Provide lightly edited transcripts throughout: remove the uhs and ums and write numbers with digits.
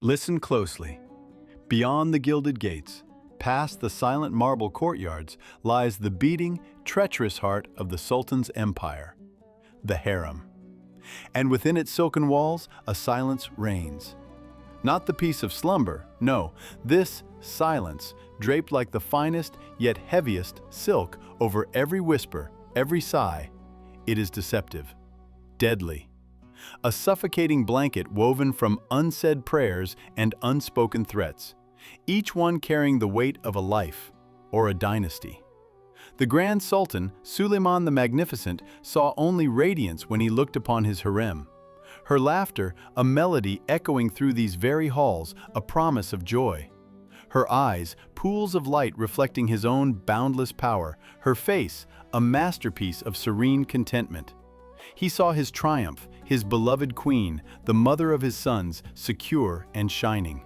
Listen closely. Beyond the gilded gates, past the silent marble courtyards, lies the beating, treacherous heart of the Sultan's empire, the harem. And within its silken walls, a silence reigns. Not the peace of slumber, no, this silence, draped like the finest yet heaviest silk over every whisper, every sigh, it is deceptive, deadly. A suffocating blanket woven from unsaid prayers and unspoken threats, each one carrying the weight of a life or a dynasty. The Grand Sultan, Suleiman the Magnificent, saw only radiance when he looked upon his harem. Her laughter, a melody echoing through these very halls, a promise of joy. Her eyes, pools of light reflecting his own boundless power. Her face, a masterpiece of serene contentment. He saw his triumph, his beloved queen, the mother of his sons, secure and shining.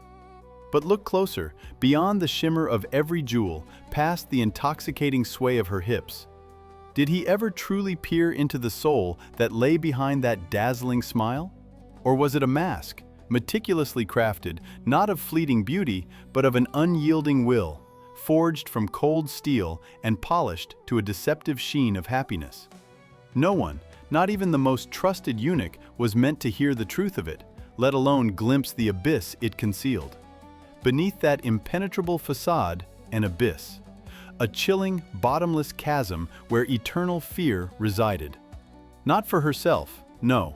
But look closer, beyond the shimmer of every jewel, past the intoxicating sway of her hips. Did he ever truly peer into the soul that lay behind that dazzling smile? Or was it a mask, meticulously crafted, not of fleeting beauty, but of an unyielding will, forged from cold steel and polished to a deceptive sheen of happiness? No one, not even the most trusted eunuch, was meant to hear the truth of it, let alone glimpse the abyss it concealed. Beneath that impenetrable facade, an abyss. A chilling, bottomless chasm where eternal fear resided. Not for herself, no.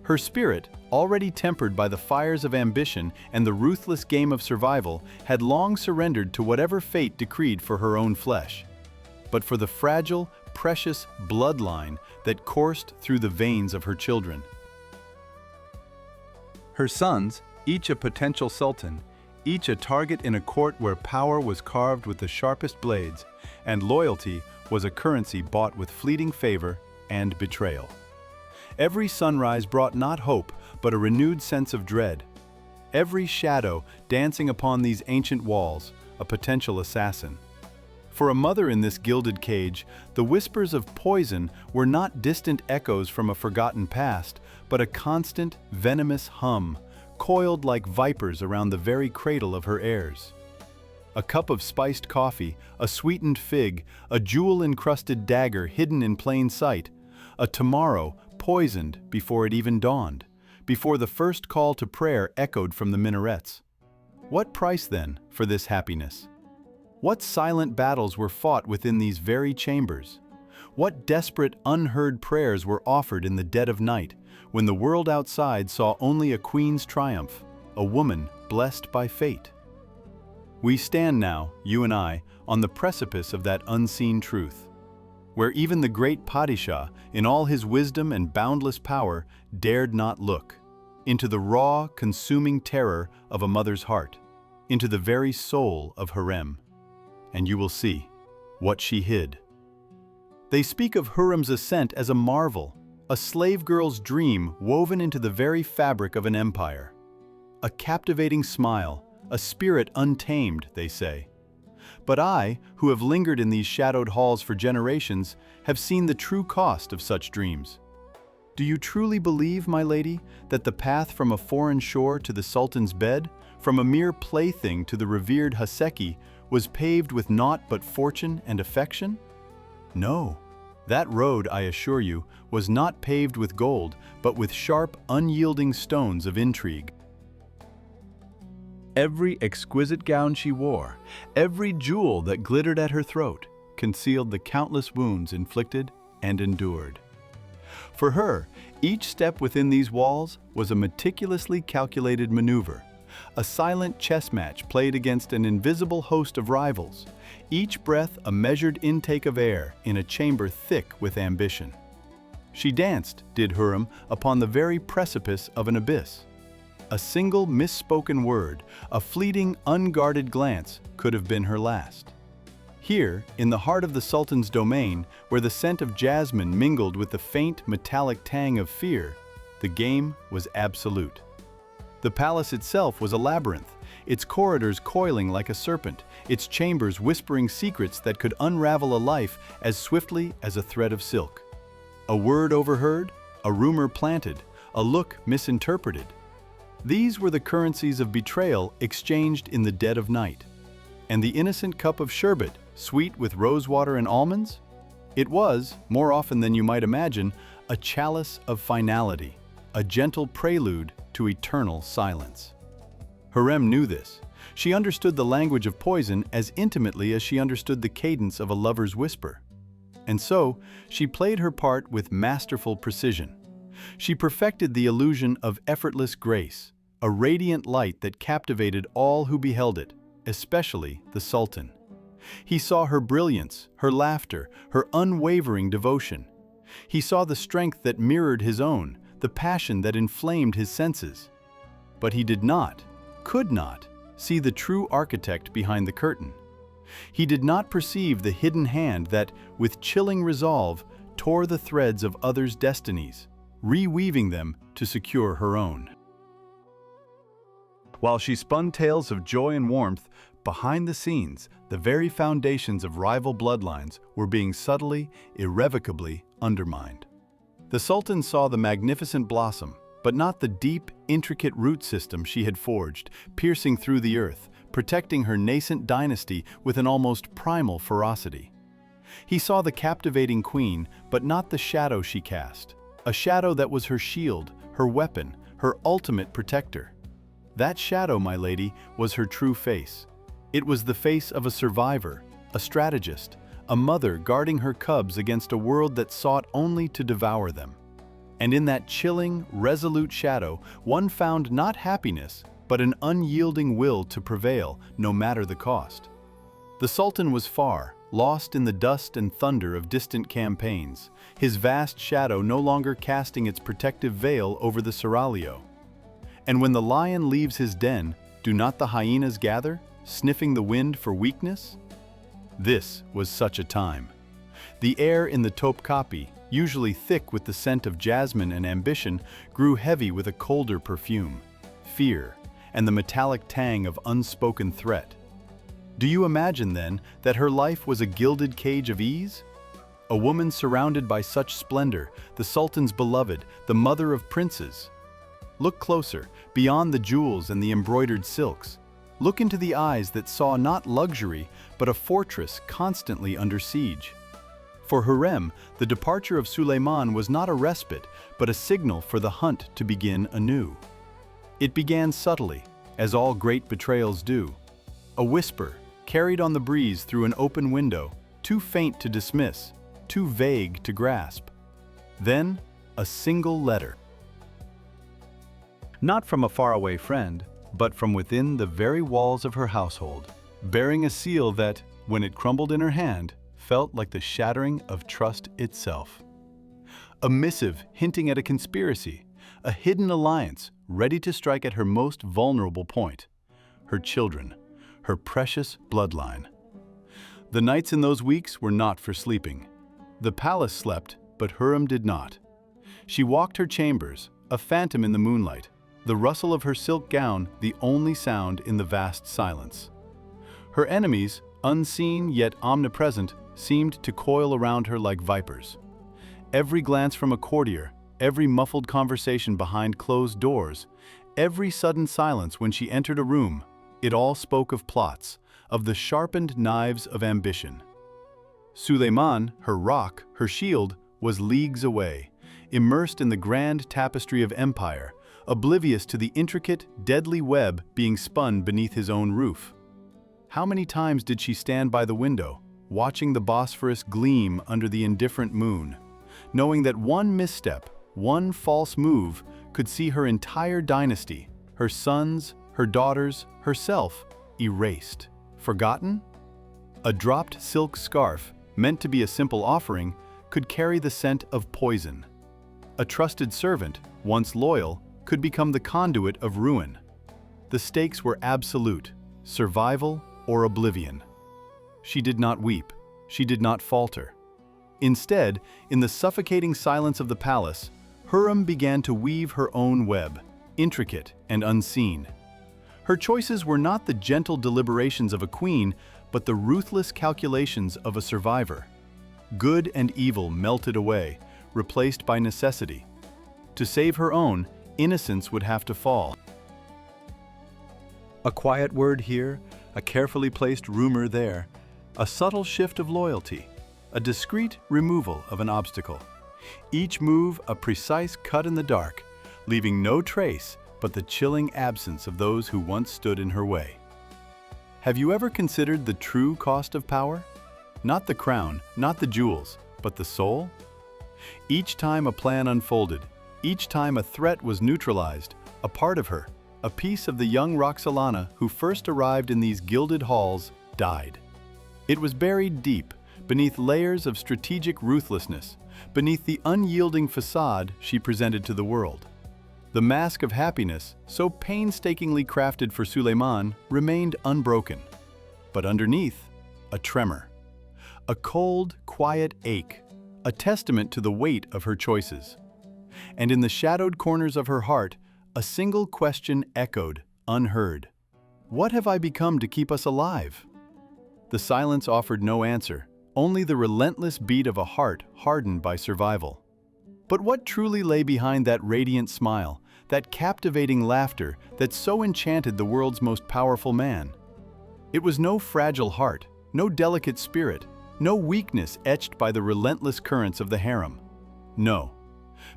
Her spirit, already tempered by the fires of ambition and the ruthless game of survival, had long surrendered to whatever fate decreed for her own flesh. But for the fragile, precious bloodline that coursed through the veins of her children. Her sons, each a potential sultan, each a target in a court where power was carved with the sharpest blades, and loyalty was a currency bought with fleeting favor and betrayal. Every sunrise brought not hope, but a renewed sense of dread. Every shadow dancing upon these ancient walls, a potential assassin. For a mother in this gilded cage, the whispers of poison were not distant echoes from a forgotten past, but a constant, venomous hum, coiled like vipers around the very cradle of her heirs. A cup of spiced coffee, a sweetened fig, a jewel-encrusted dagger hidden in plain sight, a tomorrow poisoned before it even dawned, before the first call to prayer echoed from the minarets. What price, then, for this happiness? What silent battles were fought within these very chambers? What desperate, unheard prayers were offered in the dead of night, when the world outside saw only a queen's triumph, a woman blessed by fate? We stand now, you and I, on the precipice of that unseen truth, where even the great Padishah, in all his wisdom and boundless power, dared not look, into the raw, consuming terror of a mother's heart, into the very soul of Hurrem. And you will see what she hid. They speak of Hurrem's ascent as a marvel, a slave girl's dream woven into the very fabric of an empire. A captivating smile, a spirit untamed, they say. But I, who have lingered in these shadowed halls for generations, have seen the true cost of such dreams. Do you truly believe, my lady, that the path from a foreign shore to the Sultan's bed, from a mere plaything to the revered Haseki, was paved with naught but fortune and affection? No, that road, I assure you, was not paved with gold, but with sharp, unyielding stones of intrigue. Every exquisite gown she wore, every jewel that glittered at her throat, concealed the countless wounds inflicted and endured. For her, each step within these walls was a meticulously calculated maneuver, a silent chess match played against an invisible host of rivals, each breath a measured intake of air in a chamber thick with ambition. She danced, did Hurrem, upon the very precipice of an abyss. A single misspoken word, a fleeting, unguarded glance could have been her last. Here, in the heart of the Sultan's domain, where the scent of jasmine mingled with the faint, metallic tang of fear, the game was absolute. The palace itself was a labyrinth, its corridors coiling like a serpent, its chambers whispering secrets that could unravel a life as swiftly as a thread of silk. A word overheard, a rumor planted, a look misinterpreted. These were the currencies of betrayal exchanged in the dead of night. And the innocent cup of sherbet, sweet with rosewater and almonds? It was, more often than you might imagine, a chalice of finality, a gentle prelude to eternal silence. Hurrem knew this. She understood the language of poison as intimately as she understood the cadence of a lover's whisper. And so, she played her part with masterful precision. She perfected the illusion of effortless grace, a radiant light that captivated all who beheld it, especially the Sultan. He saw her brilliance, her laughter, her unwavering devotion. He saw the strength that mirrored his own, the passion that inflamed his senses. But he did not, could not, see the true architect behind the curtain. He did not perceive the hidden hand that, with chilling resolve, tore the threads of others' destinies, reweaving them to secure her own. While she spun tales of joy and warmth, behind the scenes, the very foundations of rival bloodlines were being subtly, irrevocably undermined. The Sultan saw the magnificent blossom, but not the deep, intricate root system she had forged, piercing through the earth, protecting her nascent dynasty with an almost primal ferocity. He saw the captivating queen, but not the shadow she cast, a shadow that was her shield, her weapon, her ultimate protector. That shadow, my lady, was her true face. It was the face of a survivor, a strategist, a mother guarding her cubs against a world that sought only to devour them. And in that chilling, resolute shadow, one found not happiness, but an unyielding will to prevail, no matter the cost. The Sultan was far, lost in the dust and thunder of distant campaigns, his vast shadow no longer casting its protective veil over the seraglio. And when the lion leaves his den, do not the hyenas gather, sniffing the wind for weakness? This was such a time. The air in the Topkapi, usually thick with the scent of jasmine and ambition, grew heavy with a colder perfume, fear, and the metallic tang of unspoken threat. Do you imagine, then, that her life was a gilded cage of ease? A woman surrounded by such splendor, the Sultan's beloved, the mother of princes. Look closer, beyond the jewels and the embroidered silks. Look into the eyes that saw not luxury, but a fortress constantly under siege. For Hurrem, the departure of Suleiman was not a respite, but a signal for the hunt to begin anew. It began subtly, as all great betrayals do. A whisper, carried on the breeze through an open window, too faint to dismiss, too vague to grasp. Then, a single letter. Not from a faraway friend, but from within the very walls of her household, bearing a seal that, when it crumbled in her hand, felt like the shattering of trust itself. A missive hinting at a conspiracy, a hidden alliance ready to strike at her most vulnerable point, her children, her precious bloodline. The nights in those weeks were not for sleeping. The palace slept, but Hurrem did not. She walked her chambers, a phantom in the moonlight, the rustle of her silk gown the only sound in the vast silence. Her enemies, unseen yet omnipresent, seemed to coil around her like vipers. Every glance from a courtier, every muffled conversation behind closed doors, every sudden silence when she entered a room, it all spoke of plots, of the sharpened knives of ambition. Suleiman, her rock, her shield, was leagues away, immersed in the grand tapestry of empire, oblivious to the intricate, deadly web being spun beneath his own roof. How many times did she stand by the window, watching the Bosphorus gleam under the indifferent moon, knowing that one misstep, one false move, could see her entire dynasty, her sons, her daughters, herself, erased, forgotten? A dropped silk scarf, meant to be a simple offering, could carry the scent of poison. A trusted servant, once loyal, could become the conduit of ruin. The stakes were absolute, survival or oblivion. She did not weep, she did not falter. Instead, in the suffocating silence of the palace, Hurrem began to weave her own web, intricate and unseen. Her choices were not the gentle deliberations of a queen, but the ruthless calculations of a survivor. Good and evil melted away, replaced by necessity. To save her own, innocence would have to fall. A quiet word here, a carefully placed rumor there, a subtle shift of loyalty, a discreet removal of an obstacle. Each move a precise cut in the dark, leaving no trace but the chilling absence of those who once stood in her way. Have you ever considered the true cost of power? Not the crown, not the jewels, but the soul? Each time a plan unfolded, each time a threat was neutralized, a part of her, a piece of the young Roxolana who first arrived in these gilded halls, died. It was buried deep, beneath layers of strategic ruthlessness, beneath the unyielding facade she presented to the world. The mask of happiness, so painstakingly crafted for Suleyman, remained unbroken. But underneath, a tremor. A cold, quiet ache, a testament to the weight of her choices. And in the shadowed corners of her heart, a single question echoed, unheard. What have I become to keep us alive? The silence offered no answer, only the relentless beat of a heart hardened by survival. But what truly lay behind that radiant smile, that captivating laughter that so enchanted the world's most powerful man? It was no fragile heart, no delicate spirit, no weakness etched by the relentless currents of the harem. No.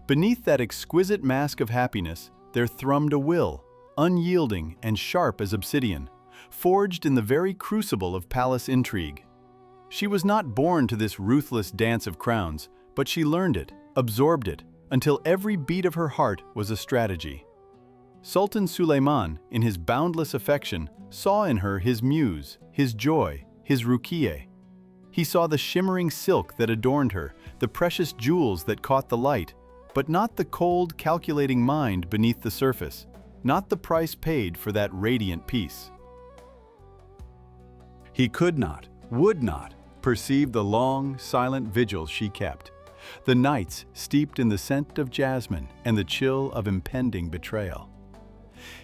Beneath that exquisite mask of happiness, there thrummed a will, unyielding and sharp as obsidian, forged in the very crucible of palace intrigue. She was not born to this ruthless dance of crowns, but she learned it, absorbed it, until every beat of her heart was a strategy. Sultan Suleiman, in his boundless affection, saw in her his muse, his joy, his Rukiye. He saw the shimmering silk that adorned her, the precious jewels that caught the light, but not the cold, calculating mind beneath the surface, not the price paid for that radiant peace. He could not, would not, perceive the long, silent vigils she kept, the nights steeped in the scent of jasmine and the chill of impending betrayal.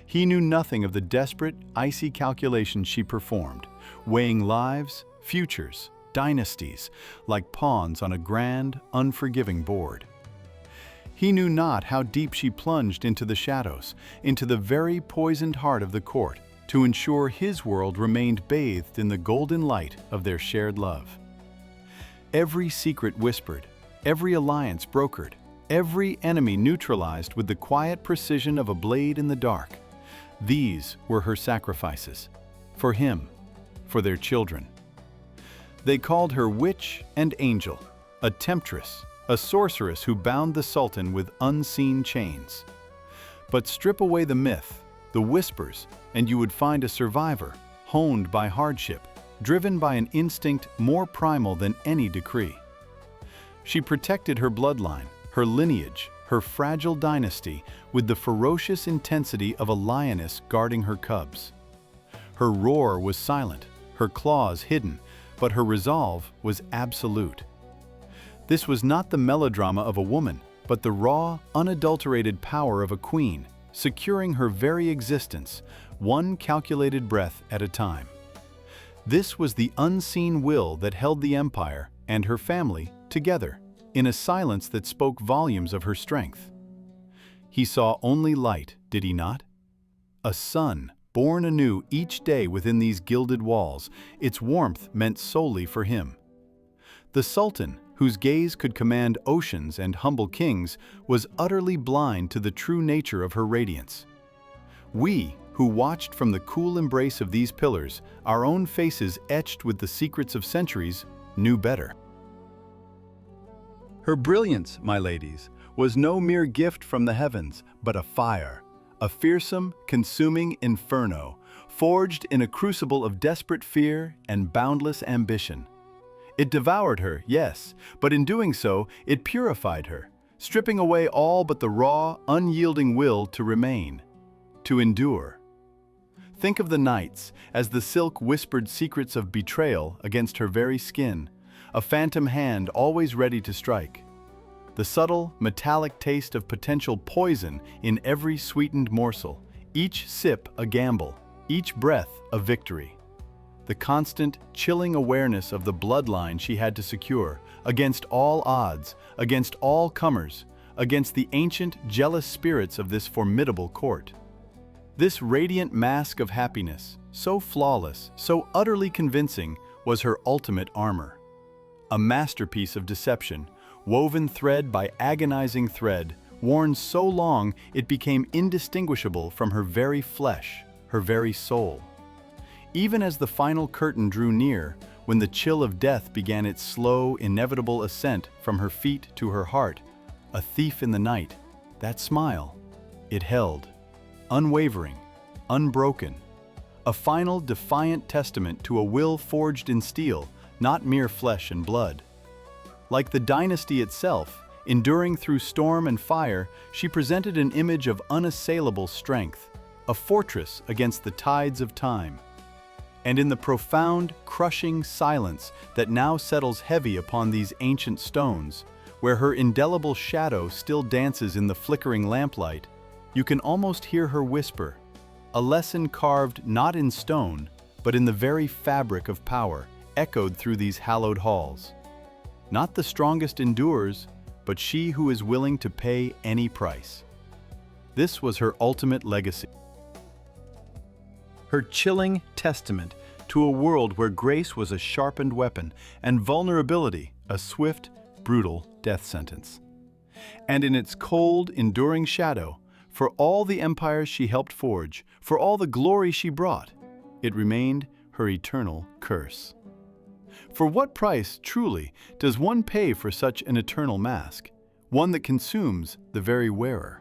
He knew nothing of the desperate, icy calculations she performed, weighing lives, futures, dynasties, like pawns on a grand, unforgiving board. He knew not how deep she plunged into the shadows, into the very poisoned heart of the court, to ensure his world remained bathed in the golden light of their shared love. Every secret whispered, every alliance brokered, every enemy neutralized with the quiet precision of a blade in the dark. These were her sacrifices, for him, for their children. They called her witch and angel, a temptress, a sorceress who bound the Sultan with unseen chains. But strip away the myth, the whispers, and you would find a survivor, honed by hardship, driven by an instinct more primal than any decree. She protected her bloodline, her lineage, her fragile dynasty with the ferocious intensity of a lioness guarding her cubs. Her roar was silent, her claws hidden, but her resolve was absolute. This was not the melodrama of a woman, but the raw, unadulterated power of a queen, securing her very existence, one calculated breath at a time. This was the unseen will that held the empire and her family together, in a silence that spoke volumes of her strength. He saw only light, did he not? A sun, born anew each day within these gilded walls, its warmth meant solely for him. The Sultan, whose gaze could command oceans and humble kings, was utterly blind to the true nature of her radiance. We, who watched from the cool embrace of these pillars, our own faces etched with the secrets of centuries, knew better. Her brilliance, my ladies, was no mere gift from the heavens, but a fire, a fearsome, consuming inferno, forged in a crucible of desperate fear and boundless ambition. It devoured her, yes, but in doing so, it purified her, stripping away all but the raw, unyielding will to remain, to endure. Think of the nights, as the silk whispered secrets of betrayal against her very skin, a phantom hand always ready to strike. The subtle, metallic taste of potential poison in every sweetened morsel, each sip a gamble, each breath a victory. The constant, chilling awareness of the bloodline she had to secure, against all odds, against all comers, against the ancient, jealous spirits of this formidable court. This radiant mask of happiness, so flawless, so utterly convincing, was her ultimate armor. A masterpiece of deception, woven thread by agonizing thread, worn so long it became indistinguishable from her very flesh, her very soul. Even as the final curtain drew near, when the chill of death began its slow, inevitable ascent from her feet to her heart, a thief in the night, that smile, it held, unwavering, unbroken, a final defiant testament to a will forged in steel, not mere flesh and blood. Like the dynasty itself, enduring through storm and fire, she presented an image of unassailable strength, a fortress against the tides of time. And in the profound, crushing silence that now settles heavy upon these ancient stones, where her indelible shadow still dances in the flickering lamplight, you can almost hear her whisper, a lesson carved not in stone, but in the very fabric of power, echoed through these hallowed halls. Not the strongest endures, but she who is willing to pay any price. This was her ultimate legacy. Her chilling testament to a world where grace was a sharpened weapon and vulnerability a swift, brutal death sentence. And in its cold, enduring shadow, for all the empires she helped forge, for all the glory she brought, it remained her eternal curse. For what price, truly, does one pay for such an eternal mask, one that consumes the very wearer?